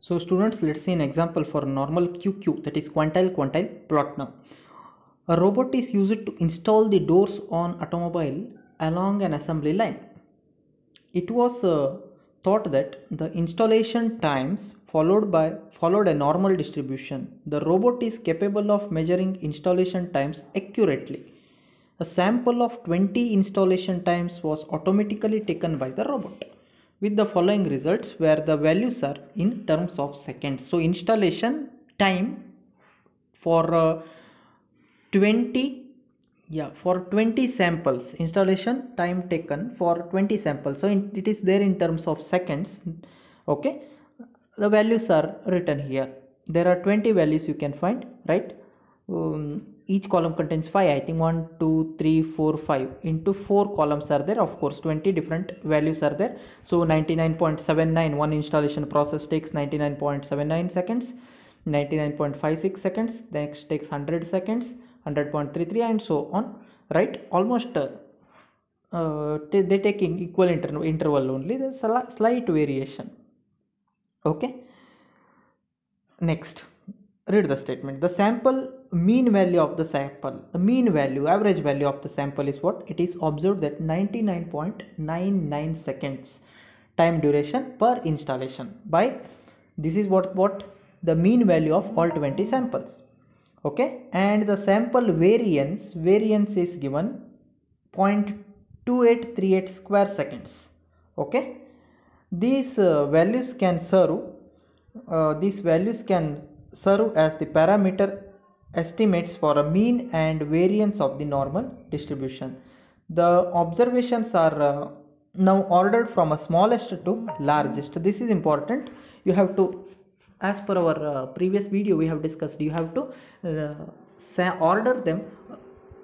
So students, let's see an example for normal QQ, that is quantile plot now. A robot is used to install the doors on automobile along an assembly line. It was thought that the installation times followed a normal distribution. The robot is capable of measuring installation times accurately. A sample of 20 installation times was automatically taken by the robot with the following results where the values are in terms of seconds. So installation time for 20 for 20 samples, installation time taken for 20 samples, so it is there in terms of seconds. Okay, the values are written here. There are 20 values you can find, right? Each column contains 5, I think 1 2 3 4 5 into 4 columns are there. Of course 20 different values are there. So 99.79, one installation process takes 99.79 seconds, 99.56 seconds, next takes 100 seconds, 100.33 and so on, right? Almost they take in equal interval only. There's a slight variation. Okay, next read the statement. The sample mean value of the sample, the mean value, average value of the sample is what? It is observed that 99.99 seconds time duration per installation by, this is what the mean value of all 20 samples. Okay, and the sample variance is given 0.2838 square seconds. Okay, these values can serve as the parameter estimates for a mean and variance of the normal distribution. The observations are now ordered from a smallest to largest. This is important. You have to, as per our previous video we have discussed, you have to order them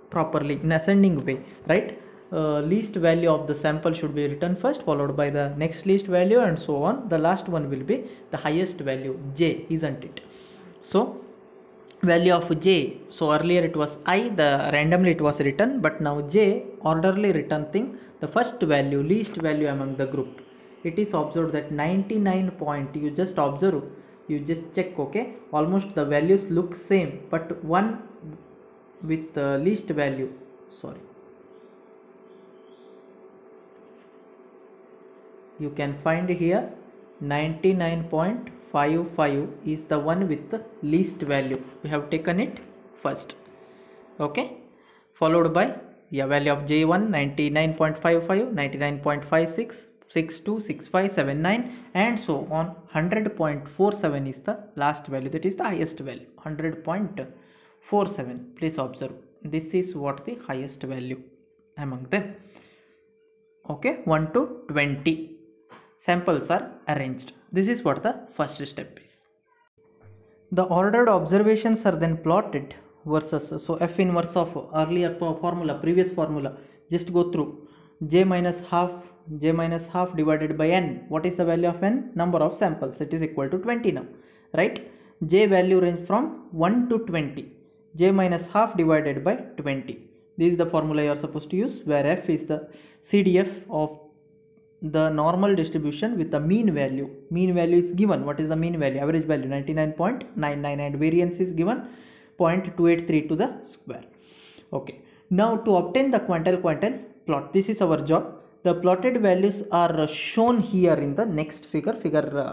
properly in ascending way, right? Least value of the sample should be written first, followed by the next least value and so on. The last one will be the highest value, j, isn't it? So value of j, so earlier it was I, the randomly it was written, but now j, orderly written thing, the first value, least value among the group. It is observed that 99 point, you just observe, you just check. Okay, almost the values look same, but one with the least value, sorry, you can find here 99.55 is the one with the least value. We have taken it first. Okay, followed by value of j1 99.55, 99.56, 62, 65, 79 and so on. 100.47 is the last value, that is the highest value, 100.47. please observe, this is what the highest value among them. Okay, 1 to 20 samples are arranged. This is what the first step is. The ordered observations are then plotted versus, so f inverse of earlier formula, previous formula, just go through. j minus half divided by n. What is the value of n? Number of samples. It is equal to 20 now, right? J value range from 1 to 20. J minus half divided by 20. This is the formula you are supposed to use, where f is the CDF of the normal distribution with the mean value. Mean value is given. What is the mean value? Average value 99.99 and variance is given 0.283 to the square. Okay, now to obtain the quantile plot, this is our job. The plotted values are shown here in the next figure.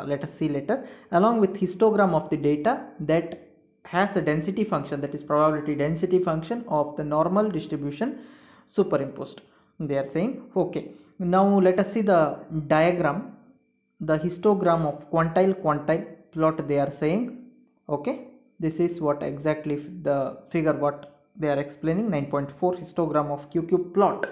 Let us see later, along with histogram of the data that has a density function, that is probability density function of the normal distribution superimposed. They are saying, okay, now let us see the diagram, the histogram of quantile plot they are saying. Okay, this is what exactly the figure what they are explaining. 9.4 histogram of QQ plot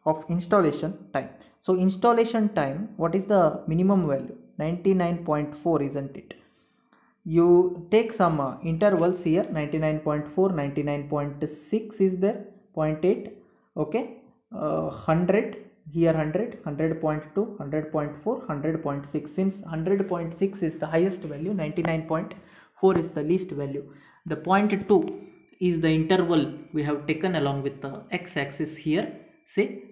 of installation time. So installation time, what is the minimum value? 99.4, isn't it? You take some intervals here, 99.4, 99.6 is there, 0.8, okay, 100, here 100, 100.2, 100.4, 100.6. Since 100.6 is the highest value, 99.4 is the least value. The 0.2 is the interval we have taken along with the x-axis here. Say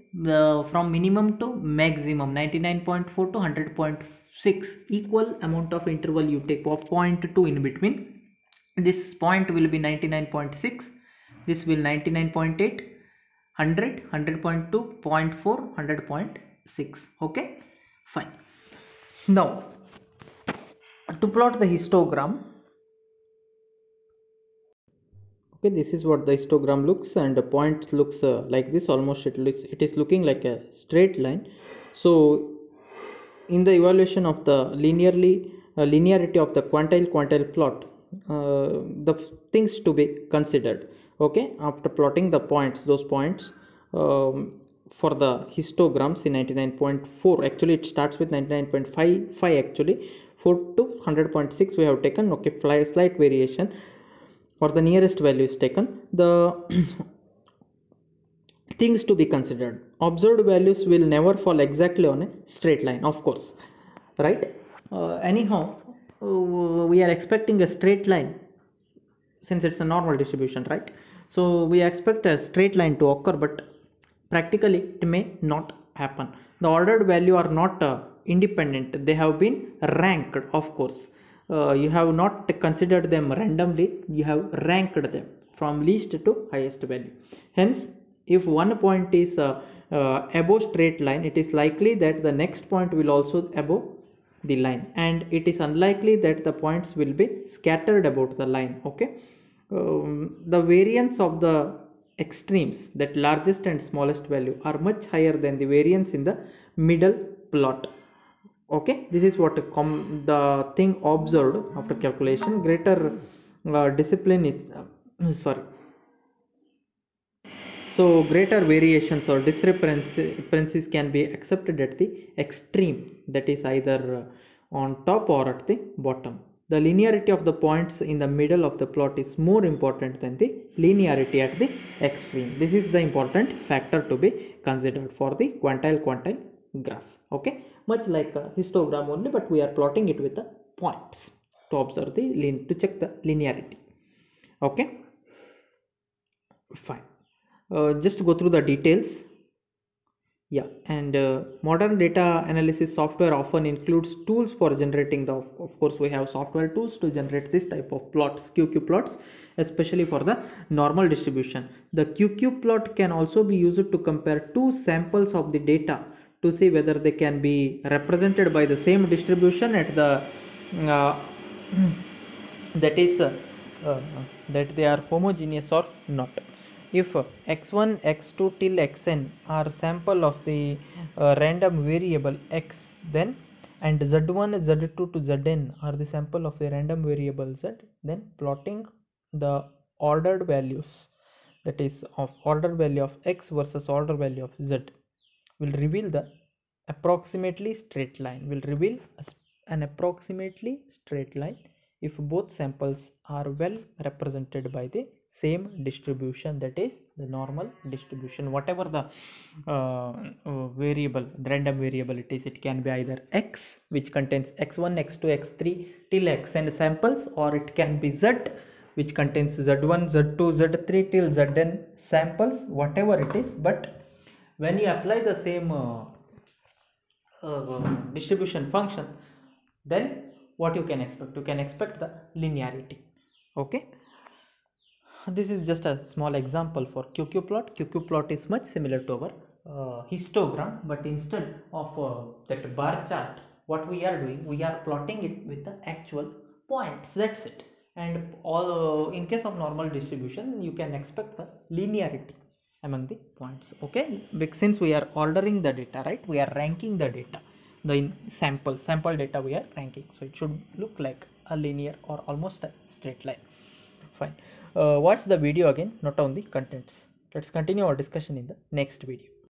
from minimum to maximum, 99.4 to 100.6 6 equal amount of interval you take of 0.2 in between. This point will be 99.6, this will 99.8, 100, 100.2, 0.4, 100.6. Okay, fine. Now to plot the histogram, okay, this is what the histogram looks, and the point looks like this. Almost it is looking like a straight line. So in the evaluation of the linearity of the quantile plot, the things to be considered, okay, after plotting the points, those points for the histograms in 99.4, actually it starts with 99.55, actually 4 to 100.6 we have taken, okay, slight variation, or the nearest value is taken. The things to be considered: observed values will never fall exactly on a straight line, of course, right? Anyhow, we are expecting a straight line since it's a normal distribution, right? So we expect a straight line to occur, but practically it may not happen. The ordered value are not independent, they have been ranked, of course. You have not considered them randomly, you have ranked them from least to highest value. Hence, if one point is above straight line, it is likely that the next point will also above the line, and it is unlikely that the points will be scattered about the line. Okay, the variance of the extremes, that largest and smallest value, are much higher than the variance in the middle plot. Okay, this is what the thing observed after calculation. Greater discipline is so greater variations or discrepancies can be accepted at the extreme, that is either on top or at the bottom. The linearity of the points in the middle of the plot is more important than the linearity at the extreme. This is the important factor to be considered for the quantile graph. Okay, much like a histogram only, but we are plotting it with the points to observe the check the linearity. Okay, fine. Just go through the details. Yeah, and modern data analysis software often includes tools for generating the, of course we have software tools to generate this type of plots, QQ plots, especially for the normal distribution. The QQ plot can also be used to compare two samples of the data to see whether they can be represented by the same distribution at the that is that they are homogeneous or not. If x1, x2 till xn are sample of the random variable x, then and z1, z2 to zn are the sample of the random variable z, then plotting the ordered values, that is of ordered value of x versus ordered value of z, will reveal the approximately straight line, will reveal an approximately straight line if both samples are well represented by the same distribution, that is the normal distribution. Whatever the variable, the random variable it is, it can be either x, which contains x1, x2, x3 till xn samples, or it can be z, which contains z1, z2, z3 till zn samples, whatever it is. But when you apply the same distribution function, then what you can expect? You can expect the linearity. Okay, this is just a small example for QQ plot. QQ plot is much similar to our histogram, but instead of that bar chart, what we are doing, we are plotting it with the actual points, that's it. And all in case of normal distribution, you can expect the linearity among the points. Okay, because since we are ordering the data, right, we are ranking the data, the sample data we are ranking, so it should look like a linear or almost a straight line. Fine. Watch the video again, not only contents. Let's continue our discussion in the next video.